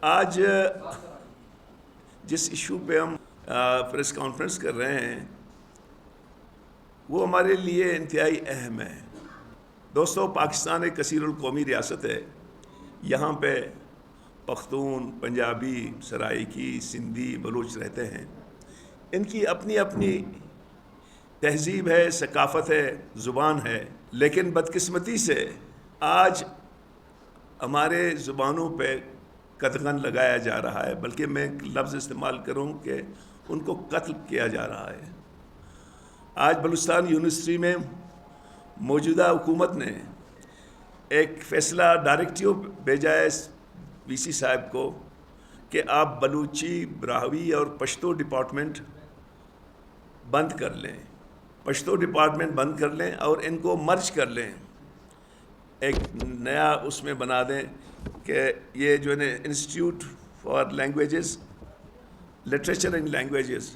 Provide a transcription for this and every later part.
آج جس ایشو پہ ہم پریس کانفرنس کر رہے ہیں وہ ہمارے لیے انتہائی اہم ہے۔ دوستو، پاکستان ایک کثیر القومی ریاست ہے۔ یہاں پہ پختون، پنجابی، سرائیکی، سندھی، بلوچ رہتے ہیں۔ ان کی اپنی اپنی تہذیب ہے، ثقافت ہے، زبان ہے، لیکن بدقسمتی سے آج ہمارے زبانوں پہ قدغن لگایا جا رہا ہے، بلکہ میں ایک لفظ استعمال کروں کہ ان کو قتل کیا جا رہا ہے۔ آج بلوچستان یونیورسٹی میں موجودہ حکومت نے ایک فیصلہ ڈائریکٹیو بھیجا ہے وی سی صاحب کو کہ آپ بلوچی، براہوی اور پشتو ڈپارٹمنٹ بند کر لیں، پشتو ڈپارٹمنٹ بند کر لیں اور ان کو مرج کر لیں، ایک نیا اس میں بنا دیں کہ یہ جو ہے institute for languages, literature and languages,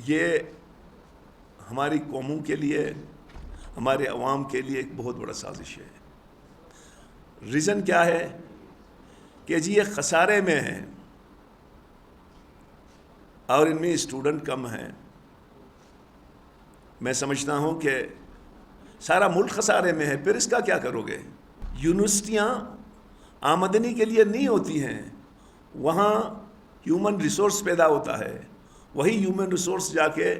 یہ ہماری قوموں کے لیے، ہمارے عوام کے لیے ایک بہت بڑا سازش ہے۔ ریزن کیا ہے کہ جی یہ خسارے میں ہیں اور ان میں اسٹوڈنٹ کم ہیں۔ میں سمجھتا ہوں کہ سارا ملک خسارے میں ہے، پھر اس کا کیا کرو گے؟ یونیورسٹیاں آمدنی کے لیے نہیں ہوتی ہیں، وہاں ہیومن ریسورس پیدا ہوتا ہے، وہی ہیومن ریسورس جا کے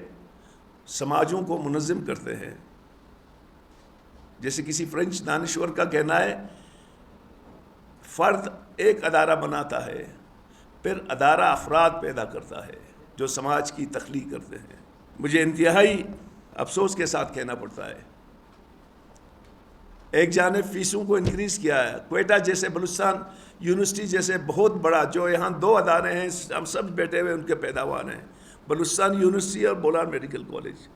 سماجوں کو منظم کرتے ہیں۔ جیسے کسی فرینچ دانشور کا کہنا ہے، فرد ایک ادارہ بناتا ہے، پھر ادارہ افراد پیدا کرتا ہے جو سماج کی تخلیق کرتے ہیں۔ مجھے انتہائی افسوس کے ساتھ کہنا پڑتا ہے، ایک جانب فیسوں کو انکریز کیا ہے۔ کوئٹہ جیسے، بلوچستان یونیورسٹی جیسے بہت بڑا، جو یہاں 2 ادارے ہیں، ہم سب بیٹھے ہوئے ان کے پیداوار ہیں، بلوچستان یونیورسٹی اور بولان میڈیکل کالج،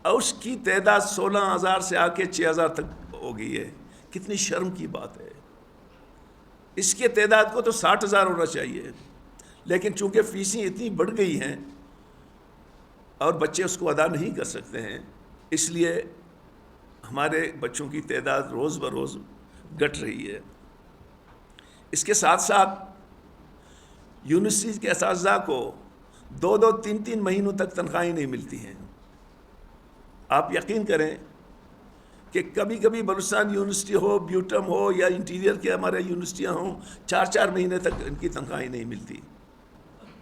اور اس کی تعداد 16,000 سے آ کے 6,000 تک ہو گئی ہے۔ کتنی شرم کی بات ہے! اس کے تعداد کو تو 60,000 ہونا چاہیے، لیکن چونکہ فیسیں اتنی بڑھ گئی ہیں اور بچے اس کو ادا نہیں کر سکتے ہیں، اس لیے ہمارے بچوں کی تعداد روز بروز گھٹ رہی ہے۔ اس کے ساتھ ساتھ یونیورسٹی کے اساتذہ کو 2 3 مہینوں تک تنخواہیں نہیں ملتی ہیں۔ آپ یقین کریں کہ کبھی کبھی بلوچستان یونیورسٹی ہو، بیوٹم ہو یا انٹیریئر کے ہمارے یونیورسٹیاں ہوں، 4 مہینے تک ان کی تنخواہیں نہیں ملتی۔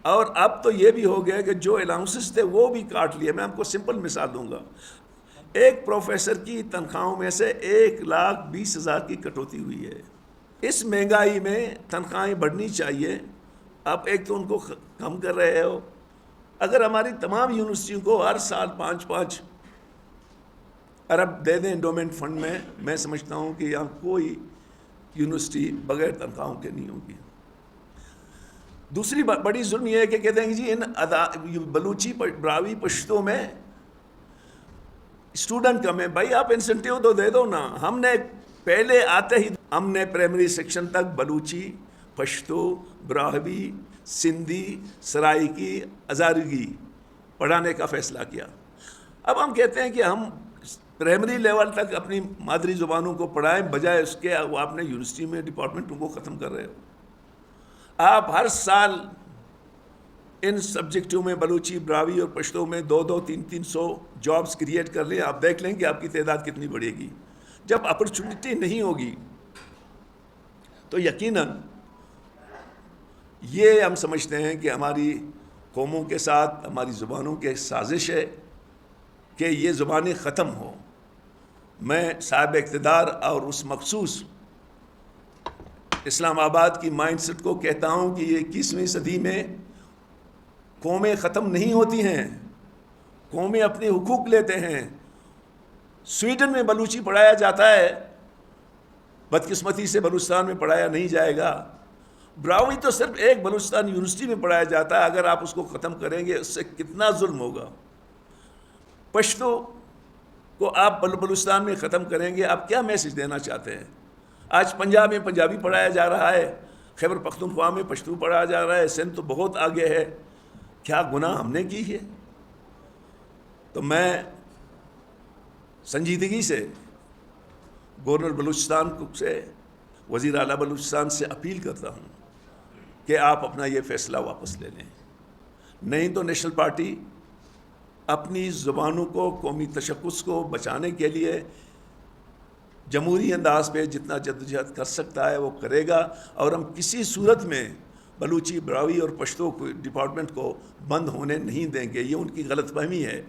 اور اب تو یہ بھی ہو گیا کہ جو الاؤنسز تھے وہ بھی کاٹ لیے۔ میں آپ کو سمپل مثال دوں گا، ایک پروفیسر کی تنخواہوں میں سے 1,20,000 کی کٹوتی ہوئی ہے۔ اس مہنگائی میں تنخواہیں بڑھنی چاہیے، آپ ایک تو ان کو کم کر رہے ہو۔ اگر ہماری تمام یونیورسٹیوں کو ہر سال 5 ارب دے دیں انڈومنٹ فنڈ میں سمجھتا ہوں کہ یہاں کوئی یونیورسٹی بغیر تنخواہوں کے نہیں ہوگی۔ دوسری بڑی ظلم یہ ہے کہ کہتے ہیں کہ جی ان بلوچی، براہوی، پشتو میں اسٹوڈنٹ کم ہے۔ بھائی آپ انسینٹیو تو دے دو نا۔ ہم نے پہلے آتے ہی ہم نے پرائمری سیکشن تک بلوچی، پشتو، براہوی، سندھی، سرائیکی، ہزارگی پڑھانے کا فیصلہ کیا۔ اب ہم کہتے ہیں کہ ہم پرائمری لیول تک اپنی مادری زبانوں کو پڑھائیں، بجائے اس کے وہ آپ نے یونیورسٹی میں ڈپارٹمنٹوں کو ختم کر رہے ہو۔ آپ ہر سال ان سبجیکٹوں میں، بلوچی، براہوی اور پشتو میں 200 300 جابز کریٹ کر لیں، آپ دیکھ لیں کہ آپ کی تعداد کتنی بڑھے گی۔ جب اپرچونٹی نہیں ہوگی تو یقیناً یہ ہم سمجھتے ہیں کہ ہماری قوموں کے ساتھ، ہماری زبانوں کے سازش ہے کہ یہ زبانیں ختم ہوں۔ میں صاحب اقتدار اور اس مخصوص اسلام آباد کی مائنڈ سیٹ کو کہتا ہوں کہ یہ 21ویں صدی میں قومیں ختم نہیں ہوتی ہیں، قومیں اپنے حقوق لیتے ہیں۔ سویڈن میں بلوچی پڑھایا جاتا ہے، بدقسمتی سے بلوچستان میں پڑھایا نہیں جائے گا۔ براہوی تو صرف ایک بلوچستان یونیورسٹی میں پڑھایا جاتا ہے، اگر آپ اس کو ختم کریں گے اس سے کتنا ظلم ہوگا۔ پشتو کو آپ بلوچستان میں ختم کریں گے، آپ کیا میسج دینا چاہتے ہیں؟ آج پنجاب میں پنجابی پڑھایا جا رہا ہے، خیبر پختونخوا میں پشتو پڑھایا جا رہا ہے، سندھ تو بہت آگے ہے۔ کیا گناہ ہم نے کی ہے؟ تو میں سنجیدگی سے گورنر بلوچستان سے، وزیر اعلیٰ بلوچستان سے اپیل کرتا ہوں کہ آپ اپنا یہ فیصلہ واپس لے لیں، نہیں تو نیشنل پارٹی اپنی زبانوں کو، قومی تشخص کو بچانے کے لیے جمہوری انداز پہ جتنا جدوجہد کر سکتا ہے وہ کرے گا، اور ہم کسی صورت میں بلوچی، براوی اور پشتو ڈپارٹمنٹ کو بند ہونے نہیں دیں گے۔ یہ ان کی غلط فہمی ہے۔